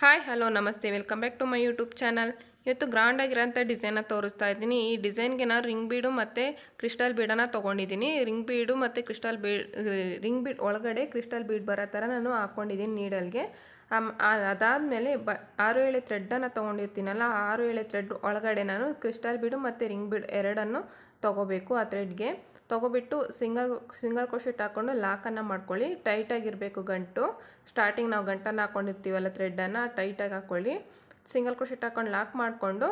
Hi hello ನಮಸ್ತೆ welcome back to my YouTube channel. ಇವತ್ತು grand ಆಗಿರೋಂಥ ಡಿಸೈನ ತೋರಿಸ್ತಾ ಇದ್ದೀನಿ. ಈ ಡಿಸೈನ್ಗೆ ನಾನು ರಿಂಗ್ ಬೀಡು ಮತ್ತು ಕ್ರಿಸ್ಟಲ್ ಬೀಡನ್ನು ತೊಗೊಂಡಿದ್ದೀನಿ. ರಿಂಗ್ ಬೀಡು ಮತ್ತು ರಿಂಗ್ ಬೀಡ್ ಒಳಗಡೆ ಕ್ರಿಸ್ಟಲ್ ಬೀಡ್ ಬರೋ ಥರ ನಾನು ಹಾಕ್ಕೊಂಡಿದ್ದೀನಿ ನೀಡಲ್ಗೆ. ಅದಾದಮೇಲೆ 6-7 ಥ್ರೆಡ್ಡನ್ನು ತೊಗೊಂಡಿರ್ತೀನಲ್ಲ, 6-7 ಥ್ರೆಡ್ ಒಳಗಡೆ ನಾನು ಕ್ರಿಸ್ಟಲ್ ಬೀಡು ಮತ್ತು ರಿಂಗ್ ಬೀಡ್ ಎರಡನ್ನು ತೊಗೋಬೇಕು. ಆ ಥ್ರೆಡ್ಗೆ ತೊಗೊಬಿಟ್ಟು ಸಿಂಗಲ್ ಕ್ರೋಶೆಟ್ ಹಾಕ್ಕೊಂಡು ಲಾಕನ್ನು ಮಾಡ್ಕೊಳ್ಳಿ. ಟೈಟಾಗಿರಬೇಕು ಗಂಟು. ಸ್ಟಾರ್ಟಿಂಗ್ ನಾವು ಗಂಟನ್ನು ಹಾಕ್ಕೊಂಡಿರ್ತೀವಲ್ಲ ಥ್ರೆಡ್ಡನ್ನು ಟೈಟಾಗಿ ಹಾಕ್ಕೊಳ್ಳಿ. ಸಿಂಗಲ್ ಕ್ರೋಶೆಟ್ ಹಾಕ್ಕೊಂಡು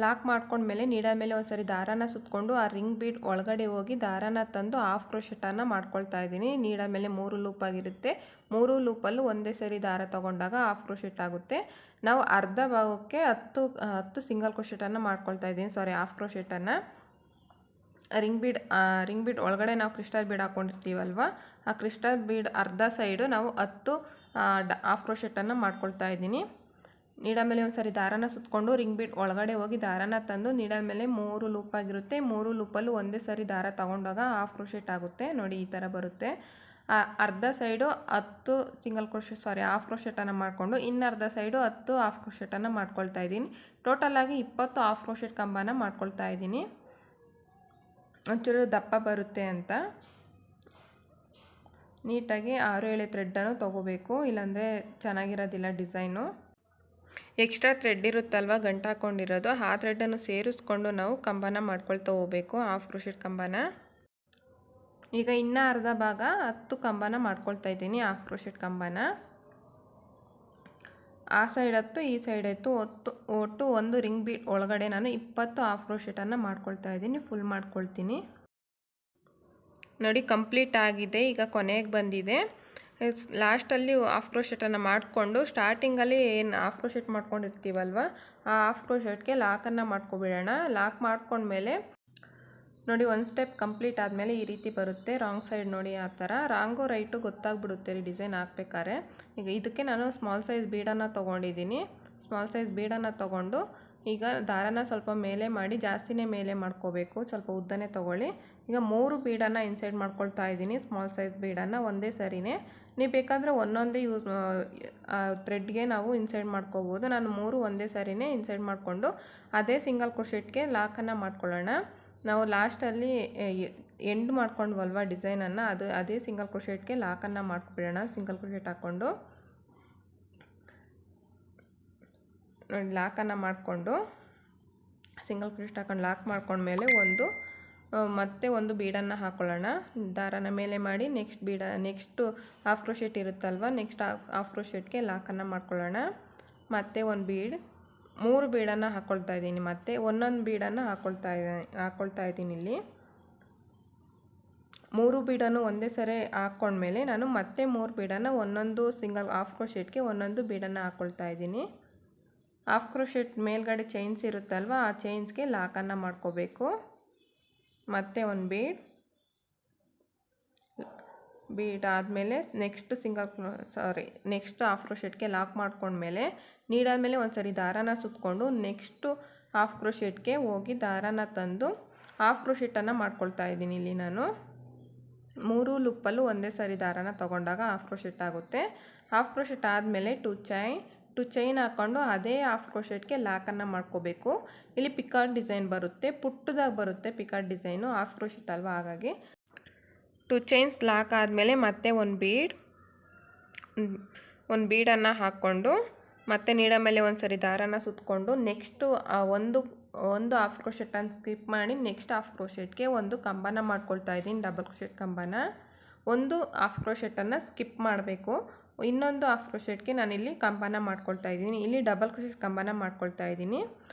ಲಾಕ್ ಮಾಡ್ಕೊಂಡ್ಮೇಲೆ ನೀಡಲ್ ಮೇಲೆ ಒಂದ್ಸರಿ ದಾರಾನ ಸುತ್ತಕೊಂಡು ಆ ರಿಂಗ್ ಬೀಡ್ ಒಳಗಡೆ ಹೋಗಿ ದಾರಾನ ತಂದು ಹಾಫ್ ಕ್ರೋಶೆಟನ್ನು ಮಾಡ್ಕೊಳ್ತಾ ಇದ್ದೀನಿ. ನೀಡಲ್ ಮೇಲೆ 3 ಲೂಪ್ ಆಗಿರುತ್ತೆ. 3 ಲೂಪಲ್ಲೂ ಒಂದೇ ಸರಿ ದಾರ ತೊಗೊಂಡಾಗ ಹಾಫ್ ಕ್ರೋಶೆಟ್ ಆಗುತ್ತೆ. ನಾವು ಅರ್ಧ ಭಾಗಕ್ಕೆ 10 ಸಿಂಗಲ್ ಕ್ರೋಶೆಟನ್ನು ಮಾಡ್ಕೊಳ್ತಾ ಇದ್ದೀನಿ, ಹಾಫ್ ಕ್ರೋಶೆಟನ್ನು. ರಿಂಗ್ ಬೀಡ್ ಒಳಗಡೆ ನಾವು ಕ್ರಿಸ್ಟಲ್ ಬೀಡ್ ಹಾಕ್ಕೊಂಡಿರ್ತೀವಲ್ವ, ಆ ಕ್ರಿಸ್ಟಲ್ ಬೀಡ್ ಅರ್ಧ ಸೈಡು ನಾವು 10 ಹಾಫ್ ಕ್ರೋಶೆಟನ್ನು ಮಾಡ್ಕೊಳ್ತಾ ಇದ್ದೀನಿ. ನೀಡಲ್ ಮೇಲೆ ಒಂದು ಸರಿ ದಾರಾನ ಸುತ್ತಕೊಂಡು ರಿಂಗ್ ಬೀಡ್ ಒಳಗಡೆ ಹೋಗಿ ದಾರಾನ ತಂದು ನೀಡಲ್ ಮೇಲೆ 3 ಲೂಪ್ ಆಗಿರುತ್ತೆ. 3 ಲೂಪಲ್ಲೂ ಒಂದೇ ಸರಿ ದಾರ ತೊಗೊಂಡಾಗ ಹಾಫ್ ಕ್ರೋಶೆಟ್ ಆಗುತ್ತೆ. ನೋಡಿ ಈ ಥರ ಬರುತ್ತೆ. ಅರ್ಧ ಸೈಡು 10 ಹಾಫ್ ಕ್ರೋಶೆಟನ್ನು ಮಾಡಿಕೊಂಡು ಇನ್ನರ್ಧ ಸೈಡು 10 ಹಾಫ್ ಕ್ರೋಶೆಟನ್ನು ಮಾಡ್ಕೊಳ್ತಾ ಇದ್ದೀನಿ. ಟೋಟಲಾಗಿ 20 ಹಾಫ್ ಕ್ರೋಶೆಟ್ ಕಂಬನ ಮಾಡ್ಕೊಳ್ತಾ ಇದ್ದೀನಿ. ಒಂಚೂರು ದಪ್ಪ ಬರುತ್ತೆ ಅಂತ ನೀಟಾಗಿ 6-7 ಥ್ರೆಡ್ಡನ್ನು ತೊಗೋಬೇಕು, ಇಲ್ಲಾಂದರೆ ಚೆನ್ನಾಗಿರೋದಿಲ್ಲ ಡಿಸೈನು. ಎಕ್ಸ್ಟ್ರಾ ಥ್ರೆಡ್ ಇರುತ್ತಲ್ವ ಗಂಟು ಹಾಕ್ಕೊಂಡಿರೋದು, ಆ ಥ್ರೆಡ್ಡನ್ನು ಸೇರಿಸ್ಕೊಂಡು ನಾವು ಕಂಬನ ಮಾಡ್ಕೊಳ್ತಾ ಹೋಗಬೇಕು, ಹಾಫ್ ಕ್ರೋಶೆಟ್ ಕಂಬನ. ಈಗ ಇನ್ನೂ ಅರ್ಧ ಭಾಗ 10 ಕಂಬನ ಮಾಡ್ಕೊಳ್ತಾ ಇದ್ದೀನಿ, ಹಾಫ್ ಕ್ರೋಶೆಟ್ ಕಂಬನ. ಆ ಸೈಡ್ 10 ಈ ಸೈಡ್ 10 ಒಟ್ಟು ಒಂದು ರಿಂಗ್ ಬೀಡ್ ಒಳಗಡೆ ನಾನು 20 ಹಾಫ್ ಕ್ರೋಶೆಟನ್ನು ಮಾಡ್ಕೊಳ್ತಾ ಇದ್ದೀನಿ. ಫುಲ್ ಮಾಡ್ಕೊಳ್ತೀನಿ. ನೋಡಿ ಕಂಪ್ಲೀಟ್ ಆಗಿದೆ. ಈಗ ಕೊನೆಗೆ ಬಂದಿದೆ. ಲಾಸ್ಟಲ್ಲಿ ಹಾಫ್ ಕ್ರೋಶೆಟನ್ನು ಮಾಡಿಕೊಂಡು ಸ್ಟಾರ್ಟಿಂಗಲ್ಲಿ ಏನು ಹಾಫ್ ಕ್ರೋಶೆಟ್ ಮಾಡ್ಕೊಂಡಿರ್ತೀವಲ್ವ, ಆ ಹಾಫ್ ಕ್ರೋಶೆಟ್ಗೆ ಲಾಕನ್ನು ಮಾಡ್ಕೊಬಿಡೋಣ. ಲಾಕ್ ಮಾಡ್ಕೊಂಡ್ಮೇಲೆ ನೋಡಿ ಒಂದು ಸ್ಟೆಪ್ ಕಂಪ್ಲೀಟ್ ಆದಮೇಲೆ ಈ ರೀತಿ ಬರುತ್ತೆ. ರಾಂಗ್ ಸೈಡ್ ನೋಡಿ ಆ ಥರ. ರಾಂಗು ರೈಟು ಗೊತ್ತಾಗ್ಬಿಡುತ್ತೆ ರೀ ಡಿಸೈನ್ ಹಾಕ್ಬೇಕಾದ್ರೆ. ಈಗ ಇದಕ್ಕೆ ನಾನು ಸ್ಮಾಲ್ ಸೈಜ್ ಬೀಡನ್ನು ತೊಗೊಂಡಿದ್ದೀನಿ. ಸ್ಮಾಲ್ ಸೈಜ್ ಬೀಡನ್ನು ತೊಗೊಂಡು ಈಗ ದಾರಾನ ಸ್ವಲ್ಪ ಮೇಲೆ ಮಾಡಿ, ಜಾಸ್ತಿನೇ ಮೇಲೆ ಮಾಡ್ಕೋಬೇಕು, ಸ್ವಲ್ಪ ಉದ್ದನೇ ತೊಗೊಳ್ಳಿ. ಈಗ 3 ಬೀಡನ್ನು ಇನ್ಸೈಡ್ ಮಾಡ್ಕೊಳ್ತಾ ಇದ್ದೀನಿ, ಸ್ಮಾಲ್ ಸೈಜ್ ಬೀಡನ್ನು ಒಂದೇ ಸರಿನೇ. ನೀವು ಬೇಕಾದರೆ ಒಂದೊಂದೇ ಥ್ರೆಡ್ಗೆ ನಾವು ಇನ್ಸೈಡ್ ಮಾಡ್ಕೋಬೋದು. ನಾನು 3 ಒಂದೇ ಸರಿನೇ ಇನ್ಸೈಡ್ ಮಾಡಿಕೊಂಡು ಅದೇ ಸಿಂಗಲ್ ಕ್ರೋಶೆಟ್ಗೆ ಲಾಕನ್ನು ಮಾಡ್ಕೊಳ್ಳೋಣ. ನಾವು ಲಾಸ್ಟಲ್ಲಿ ಎಂಡ್ ಮಾಡ್ಕೊಂಡ್ವಲ್ವ ಡಿಸೈನನ್ನು, ಅದೇ ಸಿಂಗಲ್ ಕ್ರೋಶೆಟ್ಗೆ ಲಾಕನ್ನು ಮಾಡ್ಕೊಬಿಡೋಣ. ಸಿಂಗಲ್ ಕ್ರೋಶೆಟ್ ಹಾಕ್ಕೊಂಡು ಲಾಕನ್ನು ಮಾಡಿಕೊಂಡು ಸಿಂಗಲ್ ಕ್ರೋಶೆಟ್ ಹಾಕ್ಕೊಂಡು ಲಾಕ್ ಮಾಡ್ಕೊಂಡ್ಮೇಲೆ ಮತ್ತೆ ಒಂದು ಬೀಡನ್ನು ಹಾಕ್ಕೊಳ್ಳೋಣ. ದಾರಾನ ಮೇಲೆ ಮಾಡಿ ನೆಕ್ಸ್ಟು ಹಾಫ್ ಕ್ರೋಶೆಟ್ ಇರುತ್ತಲ್ವ, ನೆಕ್ಸ್ಟ್ ಹಾಫ್ ಕ್ರೋಶೆಟ್ಗೆ ಲಾಕನ್ನು ಮಾಡ್ಕೊಳ್ಳೋಣ. ಮತ್ತೆ ಒಂದು 3 ಬೀಡನ್ನು ಹಾಕ್ಕೊಳ್ತಾ ಇದ್ದೀನಿ. ಮತ್ತೆ ಒಂದೊಂದು ಬೀಡನ್ನು ಹಾಕ್ಕೊಳ್ತಾ ಇದ್ದೀನಿ. ಇಲ್ಲಿ 3 ಬೀಡನ್ನು ಒಂದೇ ಸರಿ ಹಾಕ್ಕೊಂಡ್ಮೇಲೆ ನಾನು ಮತ್ತೆ 3 ಬೀಡನ್ನು ಒಂದೊಂದು ಸಿಂಗಲ್ ಹಾಫ್ ಕ್ರೋಶೆಟ್ಗೆ ಒಂದೊಂದು ಬೀಡನ್ನು ಹಾಕ್ಕೊಳ್ತಾ ಇದ್ದೀನಿ. ಹಾಫ್ ಕ್ರೋಶೆಟ್ ಮೇಲ್ಗಡೆ ಚೈನ್ಸ್ ಇರುತ್ತಲ್ವ, ಆ ಚೈನ್ಸ್ಗೆ ಲಾಕನ್ನು ಮಾಡ್ಕೋಬೇಕು. ಮತ್ತೆ ಒಂದು ಬೀಡ್ ಆದಮೇಲೆ ನೆಕ್ಸ್ಟ್ ಹಾಫ್ ಕ್ರೋಶೆಟ್ಗೆ ಲಾಕ್ ಮಾಡ್ಕೊಂಡ್ಮೇಲೆ ನೀಡಲ್ ಮೇಲೆ ಒಂದು ಸರಿ ದಾರಾನ ಸುತ್ತಕೊಂಡು ನೆಕ್ಸ್ಟು ಹಾಫ್ ಕ್ರೋಶೆಟ್ಗೆ ಹೋಗಿ ದಾರಾನ ತಂದು ಹಾಫ್ ಕ್ರೋಶೆಟನ್ನು ಮಾಡ್ಕೊಳ್ತಾ ಇದ್ದೀನಿ. ಇಲ್ಲಿ ನಾನು 3 ಲೂಪಲ್ಲೂ ಒಂದೇ ಸರಿ ದಾರಾನ ತೊಗೊಂಡಾಗ ಹಾಫ್ ಕ್ರೋಶೆಟ್ ಆಗುತ್ತೆ. ಹಾಫ್ ಕ್ರೋಶೆಟ್ ಆದಮೇಲೆ ಟು ಚೈನ್ ಹಾಕ್ಕೊಂಡು ಅದೇ ಹಾಫ್ ಕ್ರೋಶೆಟ್ಗೆ ಲಾಕನ್ನು ಮಾಡ್ಕೋಬೇಕು. ಇಲ್ಲಿ ಪಿಕಾರ್ಡ್ ಡಿಸೈನ್ ಬರುತ್ತೆ, ಪುಟ್ಟದಾಗಿ ಬರುತ್ತೆ ಪಿಕಾರ್ಡ್ ಡಿಸೈನು, ಹಾಫ್ ಕ್ರೋಶೆಟ್ ಅಲ್ವ, ಹಾಗಾಗಿ 2 ಚೈನ್ಸ್ ಲಾಕ್ ಆದಮೇಲೆ ಮತ್ತೆ ಒಂದು ಬೀಡನ್ನು ಹಾಕ್ಕೊಂಡು ಮತ್ತೆ ನೀಡಲ್ ಮೇಲೆ ಒಂದು ಸರಿ ದಾರಾನ ಸುತ್ತಕೊಂಡು ನೆಕ್ಸ್ಟು ಒಂದು ಹಾಫ್ ಕ್ರೋಶೆಟನ್ನು ಸ್ಕಿಪ್ ಮಾಡಿ ನೆಕ್ಸ್ಟ್ ಹಾಫ್ ಕ್ರೋಶೆಟ್ಗೆ ಒಂದು ಕಂಬನ ಮಾಡ್ಕೊಳ್ತಾ ಇದ್ದೀನಿ, ಡಬಲ್ ಕ್ರೋಶೆಟ್ ಕಂಬನ. ಒಂದು ಹಾಫ್ ಕ್ರೋಶೆಟನ್ನು ಸ್ಕಿಪ್ ಮಾಡಬೇಕು. ಇನ್ನೊಂದು ಹಾಫ್ ಕ್ರೋಶೆಟ್ಗೆ ನಾನಿಲ್ಲಿ ಕಂಬನ ಮಾಡ್ಕೊಳ್ತಾ ಇದ್ದೀನಿ. ಇಲ್ಲಿ ಡಬಲ್ ಕ್ರೋಶೆಟ್ ಕಂಬನ ಮಾಡ್ಕೊಳ್ತಾ ಇದ್ದೀನಿ.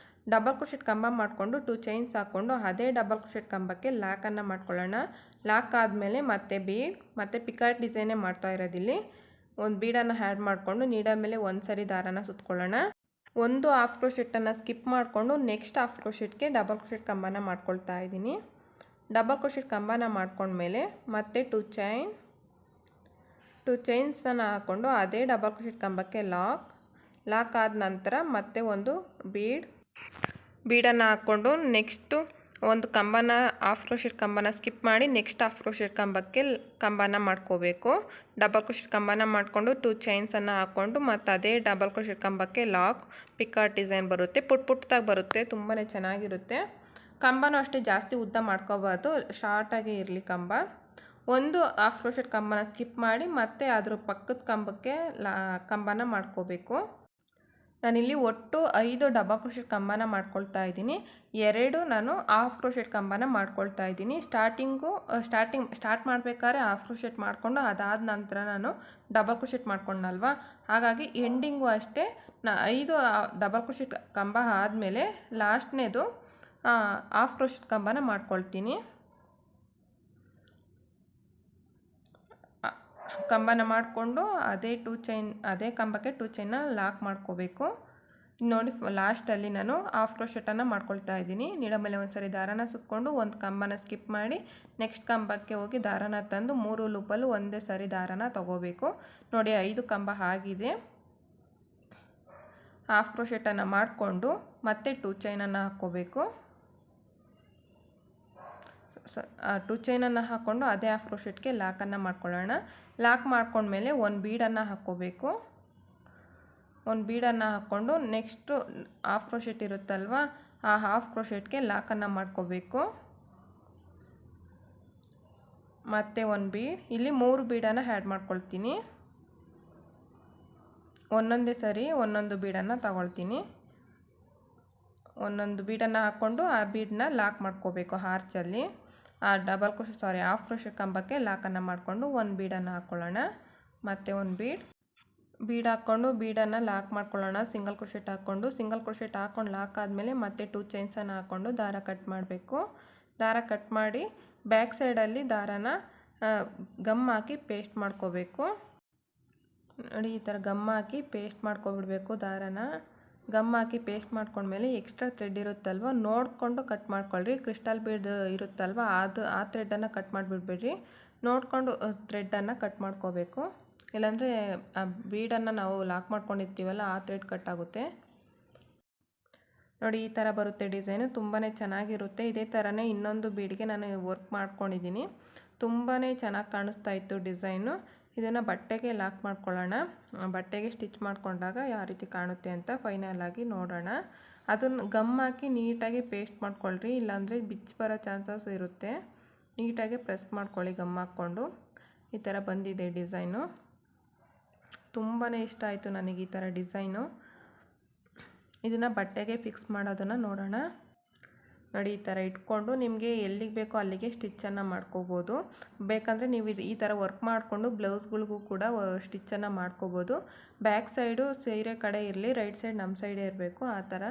ಡಬಲ್ ಕ್ರೋಶೆಟ್ ಕಂಬ ಮಾಡಿಕೊಂಡು 2 ಚೈನ್ಸ್ ಹಾಕ್ಕೊಂಡು ಅದೇ ಡಬಲ್ ಕ್ರೋಶೆಟ್ ಕಂಬಕ್ಕೆ ಲಾಕನ್ನು ಮಾಡ್ಕೊಳ್ಳೋಣ. ಲಾಕ್ ಆದಮೇಲೆ ಮತ್ತೆ ಪಿಕಾರ್ಡ್ ಡಿಸೈನೇ ಮಾಡ್ತಾ ಇರೋದಿಲ್ಲಿ. ಒಂದು ಬೀಡನ್ನು ಆ್ಯಡ್ ಮಾಡಿಕೊಂಡು ನೀಡಲ್ ಮೇಲೆ ಒಂದು ಸರಿ ದಾರಾನ ಸುತ್ತಕೊಳ್ಳೋಣ. ಒಂದು ಹಾಫ್ ಕ್ರೋಶೆಟನ್ನು ಸ್ಕಿಪ್ ಮಾಡಿಕೊಂಡು ನೆಕ್ಸ್ಟ್ ಹಾಫ್ ಕ್ರೋಶೆಟ್ಗೆ ಡಬಲ್ ಕ್ರೋಶೆಟ್ ಕಂಬನ ಮಾಡ್ಕೊಳ್ತಾ ಇದ್ದೀನಿ. ಡಬಲ್ ಕ್ರೋಶೆಟ್ ಕಂಬನ ಮಾಡ್ಕೊಂಡ್ಮೇಲೆ ಮತ್ತೆ 2 ಚೈನ್ಸನ್ನು ಹಾಕ್ಕೊಂಡು ಅದೇ ಡಬಲ್ ಕ್ರೋಶೆಟ್ ಕಂಬಕ್ಕೆ ಲಾಕ್ ಆದ ನಂತರ ಮತ್ತೆ ಒಂದು ಬೀಡನ್ನು ಹಾಕ್ಕೊಂಡು ನೆಕ್ಸ್ಟು ಒಂದು ಕಂಬನ ಹಾಫ್ ಕ್ರೋಶೆಟ್ ಕಂಬನ ಸ್ಕಿಪ್ ಮಾಡಿ ನೆಕ್ಸ್ಟ್ ಹಾಫ್ ಕ್ರೋಶೆಟ್ ಕಂಬಕ್ಕೆ ಕಂಬನ ಮಾಡ್ಕೋಬೇಕು. ಡಬಲ್ ಕ್ರೋಶೆಟ್ ಕಂಬನ ಮಾಡಿಕೊಂಡು 2 ಚೈನ್ಸನ್ನು ಹಾಕ್ಕೊಂಡು ಮತ್ತು ಅದೇ ಡಬಲ್ ಕ್ರೋಶೆಟ್ ಕಂಬಕ್ಕೆ ಲಾಕ್ ಪಿಕಾಟ್ ಡಿಸೈನ್ ಬರುತ್ತೆ. ಪುಟ್ಟದಾಗಿ ಬರುತ್ತೆ, ತುಂಬಾ ಚೆನ್ನಾಗಿರುತ್ತೆ. ಕಂಬನೂ ಅಷ್ಟೇ ಜಾಸ್ತಿ ಉದ್ದ ಮಾಡ್ಕೋಬಾರ್ದು, ಶಾರ್ಟಾಗಿ ಇರಲಿ ಕಂಬ. ಒಂದು ಹಾಫ್ ಕ್ರೋಶೆಟ್ ಕಂಬನ ಸ್ಕಿಪ್ ಮಾಡಿ ಮತ್ತೆ ಅದ್ರ ಪಕ್ಕದ ಕಂಬಕ್ಕೆ ಕಂಬನ ಮಾಡ್ಕೋಬೇಕು. ನಾನಿಲ್ಲಿ ಒಟ್ಟು 5 ಡಬಲ್ ಕ್ರೋಶೆಟ್ ಕಂಬನ ಮಾಡ್ಕೊಳ್ತಾ ಇದ್ದೀನಿ. 2 ನಾನು ಹಾಫ್ ಕ್ರೋಶೆಟ್ ಕಂಬನ ಮಾಡ್ಕೊಳ್ತಾ ಇದ್ದೀನಿ. ಸ್ಟಾರ್ಟ್ ಮಾಡಬೇಕಾದ್ರೆ ಹಾಫ್ ಕ್ರೋಶೆಟ್ ಮಾಡಿಕೊಂಡು ಅದಾದ ನಂತರ ನಾನು ಡಬಲ್ ಕ್ರೋಶೆಟ್ ಮಾಡ್ಕೊಂಡಲ್ವಾ, ಹಾಗಾಗಿ ಎಂಡಿಂಗು ಅಷ್ಟೇ 5 ಡಬಲ್ ಕ್ರೋಶೆಟ್ ಕಂಬ ಆದಮೇಲೆ ಲಾಸ್ಟ್ನೇದು ಹಾಫ್ ಕ್ರೋಶೆಟ್ ಕಂಬನ ಮಾಡ್ಕೊಳ್ತೀನಿ. ಕಂಬನ ಮಾಡಿಕೊಂಡು ಅದೇ ಕಂಬಕ್ಕೆ 2 ಚೈನ್ನ ಲಾಕ್ ಮಾಡ್ಕೋಬೇಕು. ನೋಡಿ ಲಾಸ್ಟಲ್ಲಿ ನಾನು ಹಾಫ್ ಕ್ರೋಶೆಟನ್ನು ಮಾಡ್ಕೊಳ್ತಾ ಇದ್ದೀನಿ. ನೀಡ ಮೇಲೆ ಒಂದು ಸರಿ ದಾರನ ಸುತ್ತಕೊಂಡು ಒಂದು ಕಂಬನ ಸ್ಕಿಪ್ ಮಾಡಿ ನೆಕ್ಸ್ಟ್ ಕಂಬಕ್ಕೆ ಹೋಗಿ ದಾರನ ತಂದು 3 ಲೂಪಲ್ಲೂ ಒಂದೇ ಸರಿ ದಾರನ ತಗೋಬೇಕು. ನೋಡಿ 5 ಕಂಬ ಆಗಿದೆ. ಹಾಫ್ ಕ್ರೋಶೆಟನ್ನು ಮಾಡಿಕೊಂಡು ಮತ್ತೆ 2 ಚೈನನ್ನು ಹಾಕ್ಕೋಬೇಕು. 2 ಚೈನನ್ನು ಹಾಕ್ಕೊಂಡು ಅದೇ ಹಾಫ್ ಕ್ರೋಶೆಟ್ಗೆ ಲಾಕನ್ನು ಮಾಡ್ಕೊಳ್ಳೋಣ. ಲಾಕ್ ಮಾಡ್ಕೊಂಡ್ಮೇಲೆ ಒಂದು ಬೀಡನ್ನು ಹಾಕ್ಕೋಬೇಕು. ಒಂದು ಬೀಡನ್ನು ಹಾಕ್ಕೊಂಡು ನೆಕ್ಸ್ಟು ಹಾಫ್ ಕ್ರೋಶೆಟ್ ಇರುತ್ತಲ್ವ, ಆ ಹಾಫ್ ಕ್ರೋಶೆಟ್ಗೆ ಲಾಕನ್ನು ಮಾಡ್ಕೋಬೇಕು. ಮತ್ತು ಒಂದು ಬೀಡ್, ಇಲ್ಲಿ 3 ಬೀಡನ್ನು ಆ್ಯಡ್ ಮಾಡ್ಕೊಳ್ತೀನಿ. ಒಂದೊಂದೇ ಸರಿ ಒಂದೊಂದು ಬೀಡನ್ನು ತಗೊಳ್ತೀನಿ. ಒಂದೊಂದು ಬೀಡನ್ನು ಹಾಕ್ಕೊಂಡು ಆ ಬೀಡನ್ನ ಲಾಕ್ ಮಾಡ್ಕೋಬೇಕು ಆರ್ಚಲ್ಲಿ. ಹಾಫ್ ಕ್ರೋಶೆಟ್ ಕಂಬಕ್ಕೆ ಲಾಕನ್ನು ಮಾಡಿಕೊಂಡು ಒಂದು ಬೀಡನ್ನು ಹಾಕ್ಕೊಳ್ಳೋಣ. ಮತ್ತು ಒಂದು ಬೀಡ್ ಹಾಕ್ಕೊಂಡು ಬೀಡನ್ನು ಲಾಕ್ ಮಾಡ್ಕೊಳ್ಳೋಣ. ಸಿಂಗಲ್ ಕ್ರೋಶೆಟ್ ಹಾಕ್ಕೊಂಡು ಲಾಕ್ ಆದಮೇಲೆ ಮತ್ತೆ 2 ಚೈನ್ಸನ್ನು ಹಾಕ್ಕೊಂಡು ದಾರ ಕಟ್ ಮಾಡಬೇಕು. ದಾರ ಕಟ್ ಮಾಡಿ ಬ್ಯಾಕ್ ಸೈಡಲ್ಲಿ ದಾರನ ಗಮ್ ಹಾಕಿ ಪೇಸ್ಟ್ ಮಾಡ್ಕೋಬೇಕು. ನೋಡಿ ಈ ಥರ ಗಮ್ ಹಾಕಿ ಪೇಸ್ಟ್ ಮಾಡ್ಕೊಬಿಡ್ಬೇಕು. ದಾರನ ಗಮ್ ಹಾಕಿ ಪೇಸ್ಟ್ ಮಾಡ್ಕೊಂಡ್ಮೇಲೆ ಎಕ್ಸ್ಟ್ರಾ ಥ್ರೆಡ್ ಇರುತ್ತಲ್ವ ನೋಡಿಕೊಂಡು ಕಟ್ ಮಾಡ್ಕೊಳ್ರಿ. ಕ್ರಿಸ್ಟಲ್ ಬೀಡ್ ಇರುತ್ತಲ್ವ ಆ ಥ್ರೆಡನ್ನು ಕಟ್ ಮಾಡಿಬಿಡ್ಬೇಡ್ರಿ, ನೋಡಿಕೊಂಡು ಥ್ರೆಡನ್ನು ಕಟ್ ಮಾಡ್ಕೋಬೇಕು. ಇಲ್ಲಾಂದರೆ ಆ ಬೀಡನ್ನು ನಾವು ಲಾಕ್ ಮಾಡ್ಕೊಂಡಿರ್ತೀವಲ್ಲ ಆ ಥ್ರೆಡ್ ಕಟ್ ಆಗುತ್ತೆ. ನೋಡಿ ಈ ಥರ ಬರುತ್ತೆ ಡಿಸೈನು, ತುಂಬಾ ಚೆನ್ನಾಗಿರುತ್ತೆ. ಇದೇ ಥರನೇ ಇನ್ನೊಂದು ಬೀಡ್ಗೆ ನಾನು ವರ್ಕ್ ಮಾಡ್ಕೊಂಡಿದ್ದೀನಿ. ತುಂಬಾ ಚೆನ್ನಾಗಿ ಕಾಣಿಸ್ತಾ ಇತ್ತು ಡಿಸೈನು. ಇದನ್ನು ಬಟ್ಟೆಗೆ ಲಾಕ್ ಮಾಡ್ಕೊಳ್ಳೋಣ. ಬಟ್ಟೆಗೆ ಸ್ಟಿಚ್ ಮಾಡಿಕೊಂಡಾಗ ಯಾವ ರೀತಿ ಕಾಣುತ್ತೆ ಅಂತ ಫೈನಲ್ ಆಗಿ ನೋಡೋಣ. ಅದನ್ನು ಗಮ್ ಹಾಕಿ ನೀಟಾಗಿ ಪೇಸ್ಟ್ ಮಾಡ್ಕೊಳ್ರಿ, ಇಲ್ಲಾಂದರೆ ಬಿಚ್ಚಿ ಬರೋ ಚಾನ್ಸಸ್ ಇರುತ್ತೆ. ನೀಟಾಗಿ ಪ್ರೆಸ್ ಮಾಡ್ಕೊಳ್ಳಿ ಗಮ್ ಹಾಕ್ಕೊಂಡು. ಈ ಥರ ಬಂದಿದೆ ಡಿಸೈನು, ತುಂಬಾ ಇಷ್ಟ ಆಯಿತು ನನಗೆ ಈ ಥರ ಡಿಸೈನು. ಇದನ್ನು ಬಟ್ಟೆಗೆ ಫಿಕ್ಸ್ ಮಾಡೋದನ್ನು ನೋಡೋಣ. ನೋಡಿ ಈ ಥರ ಇಟ್ಕೊಂಡು ನಿಮಗೆ ಎಲ್ಲಿಗೆ ಬೇಕೋ ಅಲ್ಲಿಗೆ ಸ್ಟಿಚ್ಚನ್ನು ಮಾಡ್ಕೋಬೋದು. ಬೇಕಂದರೆ ನೀವು ಈ ಥರ ವರ್ಕ್ ಮಾಡಿಕೊಂಡು ಬ್ಲೌಸ್ಗಳಿಗೂ ಕೂಡ ಸ್ಟಿಚ್ಚನ್ನು ಮಾಡ್ಕೋಬೋದು. ಬ್ಯಾಕ್ ಸೈಡು ಸೀರೆ ಕಡೆ ಇರಲಿ, ರೈಟ್ ಸೈಡ್ ನಮ್ಮ ಸೈಡೇ ಇರಬೇಕು, ಆ ಥರ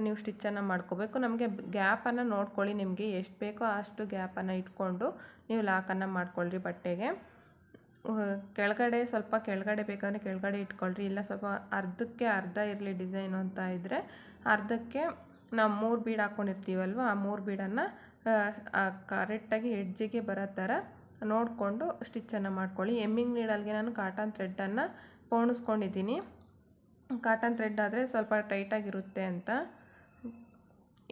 ನೀವು ಸ್ಟಿಚ್ಚನ್ನು ಮಾಡ್ಕೋಬೇಕು. ನಮಗೆ ಗ್ಯಾಪನ್ನು ನೋಡ್ಕೊಳ್ಳಿ, ನಿಮಗೆ ಎಷ್ಟು ಬೇಕೋ ಅಷ್ಟು ಗ್ಯಾಪನ್ನು ಇಟ್ಕೊಂಡು ನೀವು ಲಾಕನ್ನು ಮಾಡ್ಕೊಳ್ರಿ ಬಟ್ಟೆಗೆ. ಕೆಳಗಡೆ ಸ್ವಲ್ಪ ಕೆಳಗಡೆ ಬೇಕಂದರೆ ಕೆಳಗಡೆ ಇಟ್ಕೊಳ್ರಿ, ಇಲ್ಲ ಸ್ವಲ್ಪ ಅರ್ಧಕ್ಕೆ ಅರ್ಧ ಇರಲಿ ಡಿಸೈನು ಅಂತ ಇದ್ದರೆ ಅರ್ಧಕ್ಕೆ ನಾವು 3 ಬೀಡ್ ಹಾಕ್ಕೊಂಡಿರ್ತೀವಲ್ವ ಆ 3 ಬೀಡನ್ನು ಕರೆಕ್ಟಾಗಿ ಎಡ್ಜಿಗೆ ಬರೋ ಥರ ನೋಡಿಕೊಂಡು ಸ್ಟಿಚ್ಚನ್ನು ಮಾಡ್ಕೊಳ್ಳಿ. ಎಮ್ಮಿಂಗ್ ನೀಡಲ್ಗೆ ನಾನು ಕಾಟನ್ ಥ್ರೆಡ್ಡನ್ನು ಪೋಣಿಸ್ಕೊಂಡಿದ್ದೀನಿ. ಕಾಟನ್ ಥ್ರೆಡ್ ಆದರೆ ಸ್ವಲ್ಪ ಟೈಟಾಗಿರುತ್ತೆ ಅಂತ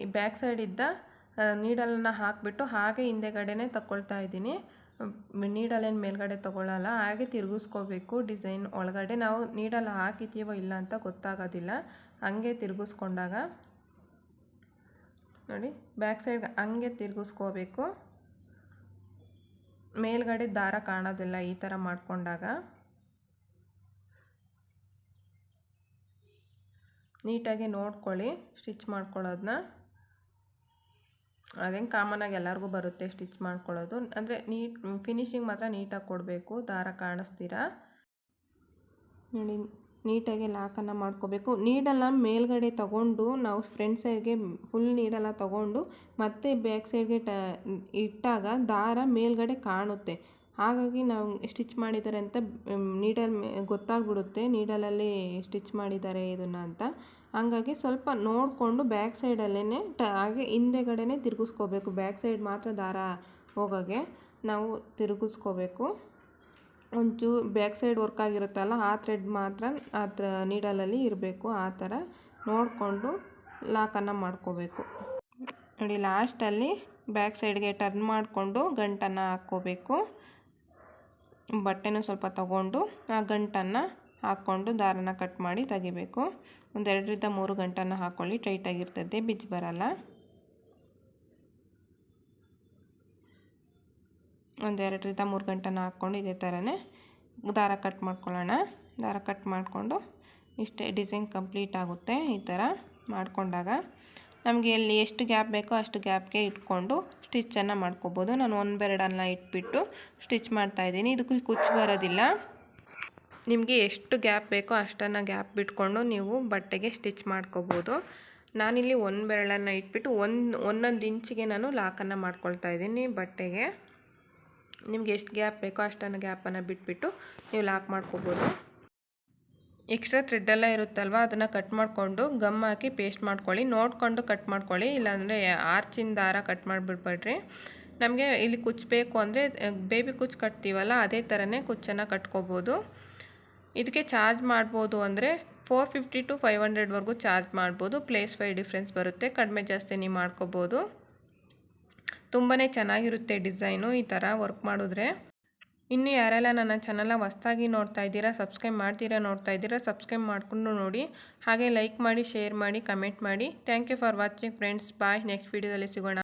ಈ ಬ್ಯಾಕ್ ಸೈಡಿದ್ದ ನೀಡಲನ್ನು ಹಾಕಿಬಿಟ್ಟು ಹಾಗೆ ಹಿಂದೆಗಡೆನೇ ತಗೊಳ್ತಾ ಇದ್ದೀನಿ. ನೀಡಲೇನು ಮೇಲ್ಗಡೆ ತೊಗೊಳ್ಳಲ್ಲ, ಹಾಗೆ ತಿರುಗಿಸ್ಕೋಬೇಕು. ಡಿಸೈನ್ ಒಳಗಡೆ ನಾವು ನೀಡಲ್ ಹಾಕಿದ್ದೀವೋ ಇಲ್ಲ ಅಂತ ಗೊತ್ತಾಗೋದಿಲ್ಲ, ಹಂಗೆ ತಿರುಗಿಸ್ಕೊಂಡಾಗ. ನೋಡಿ ಬ್ಯಾಕ್ ಸೈಡ್ ಹಂಗೆ ತಿರುಗಿಸ್ಕೋಬೇಕು, ಮೇಲ್ಗಡೆ ದಾರ ಕಾಣೋದಿಲ್ಲ ಈ ಥರ ಮಾಡ್ಕೊಂಡಾಗ. ನೀಟಾಗಿ ನೋಡ್ಕೊಳ್ಳಿ ಸ್ಟಿಚ್ ಮಾಡ್ಕೊಳ್ಳೋದನ್ನ. ಅದೇನು ಕಾಮನಾಗಿ ಎಲ್ಲರಿಗೂ ಬರುತ್ತೆ ಸ್ಟಿಚ್ ಮಾಡ್ಕೊಳ್ಳೋದು, ಅಂದರೆ ಫಿನಿಶಿಂಗ್ ಮಾತ್ರ ನೀಟಾಗಿ ಕೊಡಬೇಕು, ದಾರ ಕಾಣಿಸ್ತೀರ. ನೋಡಿ ನೀಟಾಗಿ ಲಾಕನ್ನು ಮಾಡ್ಕೋಬೇಕು. ನೀಡಲ್ಲ ಮೇಲ್ಗಡೆ ತಗೊಂಡು ನಾವು ಫ್ರಂಟ್ ಸೈಡ್ಗೆ ಫುಲ್ ನೀಡಲ್ಲ ತಗೊಂಡು ಮತ್ತೆ ಬ್ಯಾಕ್ ಸೈಡ್ಗೆ ಇಟ್ಟಾಗ ದಾರ ಮೇಲ್ಗಡೆ ಕಾಣುತ್ತೆ. ಹಾಗಾಗಿ ನಾವು ಸ್ಟಿಚ್ ಮಾಡಿದ್ದಾರೆ ಅಂತ ನೀಡಲ್ ಗೊತ್ತಾಗ್ಬಿಡುತ್ತೆ, ನೀಡಲಲ್ಲಿ ಸ್ಟಿಚ್ ಮಾಡಿದ್ದಾರೆ ಇದನ್ನು ಅಂತ. ಹಂಗಾಗಿ ಸ್ವಲ್ಪ ನೋಡಿಕೊಂಡು ಬ್ಯಾಕ್ ಸೈಡಲ್ಲೇ ಹಾಗೆ ಹಿಂದೆಗಡೆನೇ ತಿರುಗಿಸ್ಕೋಬೇಕು. ಬ್ಯಾಕ್ ಸೈಡ್ ಮಾತ್ರ ದಾರ ಹೋಗೋಕ್ಕೆ ನಾವು ತಿರುಗಿಸ್ಕೋಬೇಕು. ಒಂಚೂರು ಬ್ಯಾಕ್ ಸೈಡ್ ವರ್ಕ್ ಆಗಿರುತ್ತಲ್ಲ ಆ ಥ್ರೆಡ್ ಮಾತ್ರ ನೀಡಲಲ್ಲಿ ಇರಬೇಕು. ಆ ಥರ ನೋಡಿಕೊಂಡು ಲಾಕನ್ನು ಮಾಡ್ಕೋಬೇಕು. ನೋಡಿ ಲಾಸ್ಟಲ್ಲಿ ಬ್ಯಾಕ್ ಸೈಡ್ಗೆ ಟರ್ನ್ ಮಾಡಿಕೊಂಡು ಗಂಟನ್ನು ಹಾಕ್ಕೋಬೇಕು. ಬಟ್ಟೆನೂ ಸ್ವಲ್ಪ ತಗೊಂಡು ಆ ಗಂಟನ್ನು ಹಾಕ್ಕೊಂಡು ದಾರನ ಕಟ್ ಮಾಡಿ ತೆಗಿಬೇಕು. ಒಂದು 2ರಿಂದ 3 ಗಂಟನ್ನು ಹಾಕ್ಕೊಳ್ಳಿ, ಟೈಟಾಗಿರ್ತದೆ, ಬಿಚ್ಚಿ ಬರಲ್ಲ. ಒಂದು 2ರಿಂದ 3 ಗಂಟನ್ನು ಹಾಕ್ಕೊಂಡು ಇದೇ ಥರನೇ ದಾರ ಕಟ್ ಮಾಡ್ಕೊಳ್ಳೋಣ. ದಾರ ಕಟ್ ಮಾಡಿಕೊಂಡು ಇಷ್ಟೇ ಡಿಸೈನ್ ಕಂಪ್ಲೀಟ್ ಆಗುತ್ತೆ. ಈ ಥರ ಮಾಡಿಕೊಂಡಾಗ ನಮಗೆ ಎಲ್ಲಿ ಎಷ್ಟು ಗ್ಯಾಪ್ ಬೇಕೋ ಅಷ್ಟು ಗ್ಯಾಪ್ಗೆ ಇಟ್ಕೊಂಡು ಸ್ಟಿಚ್ಚನ್ನು ಮಾಡ್ಕೋಬೋದು. ನಾನು 1 ಬೆರಡನ್ನು ಇಟ್ಬಿಟ್ಟು ಸ್ಟಿಚ್ ಮಾಡ್ತಾಯಿದ್ದೀನಿ. ಇದಕ್ಕೂ ಕುಚ್ಚು ಬರೋದಿಲ್ಲ. ನಿಮಗೆ ಎಷ್ಟು ಗ್ಯಾಪ್ ಬೇಕೋ ಅಷ್ಟನ್ನು ಗ್ಯಾಪ್ ಬಿಟ್ಕೊಂಡು ನೀವು ಬಟ್ಟೆಗೆ ಸ್ಟಿಚ್ ಮಾಡ್ಕೋಬೋದು. ನಾನಿಲ್ಲಿ 1 ಬೆರಳನ್ನು ಇಟ್ಬಿಟ್ಟು ಒಂದೊಂದು ಇಂಚಿಗೆ ನಾನು ಲಾಕನ್ನು ಮಾಡ್ಕೊಳ್ತಾ ಇದ್ದೀನಿ ಬಟ್ಟೆಗೆ. ನಿಮಗೆ ಎಷ್ಟು ಗ್ಯಾಪ್ ಬೇಕೋ ಅಷ್ಟನ್ನು ಗ್ಯಾಪನ್ನು ಬಿಟ್ಬಿಟ್ಟು ನೀವು ಲಾಕ್ ಮಾಡ್ಕೋಬೋದು. ಎಕ್ಸ್ಟ್ರಾ ಥ್ರೆಡ್ಡೆಲ್ಲ ಇರುತ್ತಲ್ವ ಅದನ್ನು ಕಟ್ ಮಾಡಿಕೊಂಡು ಗಮ್ ಹಾಕಿ ಪೇಸ್ಟ್ ಮಾಡ್ಕೊಳ್ಳಿ. ನೋಡಿಕೊಂಡು ಕಟ್ ಮಾಡ್ಕೊಳ್ಳಿ, ಇಲ್ಲಾಂದರೆ ಆರ್ಚಿನ ದಾರ ಕಟ್ ಮಾಡಿಬಿಡ್ಬೇಡ್ರಿ. ನಮಗೆ ಇಲ್ಲಿ ಕುಚ್ಚು ಬೇಕು ಅಂದರೆ ಬೇಬಿ ಕುಚ್ಚು ಕಟ್ತೀವಲ್ಲ ಅದೇ ಥರನೇ ಕುಚ್ಚನ್ನು ಕಟ್ಕೋಬೋದು. ಇದಕ್ಕೆ ಚಾರ್ಜ್ ಮಾಡ್ಬೋದು ಅಂದರೆ 450 to 500ವರೆಗೂ ಚಾರ್ಜ್ ಮಾಡ್ಬೋದು. ಪ್ಲೇಸ್ ವೈ ಡಿಫ್ರೆನ್ಸ್ ಬರುತ್ತೆ, ಕಡಿಮೆ ಜಾಸ್ತಿ ನೀವು ಮಾಡ್ಕೋಬೋದು. ತುಂಬಾ ಚೆನ್ನಾಗಿರುತ್ತೆ ಡಿಸೈನು ಈ ಥರ ವರ್ಕ್ ಮಾಡಿದ್ರೆ. ಇನ್ನು ಯಾರೆಲ್ಲ ನನ್ನ ಚಾನಲ್ನ ಹೊಸದಾಗಿ ನೋಡ್ತಾ ಇದ್ದೀರಾ, ಸಬ್ಸ್ಕ್ರೈಬ್ ಮಾಡ್ತೀರಾ ನೋಡ್ತಾ ಇದ್ದೀರಾ, ಸಬ್ಸ್ಕ್ರೈಬ್ ಮಾಡಿಕೊಂಡು ನೋಡಿ. ಹಾಗೆ ಲೈಕ್ ಮಾಡಿ, ಶೇರ್ ಮಾಡಿ, ಕಮೆಂಟ್ ಮಾಡಿ. Thank you for watching friends. Bye. Next ವೀಡಿಯೋದಲ್ಲಿ ಸಿಗೋಣ.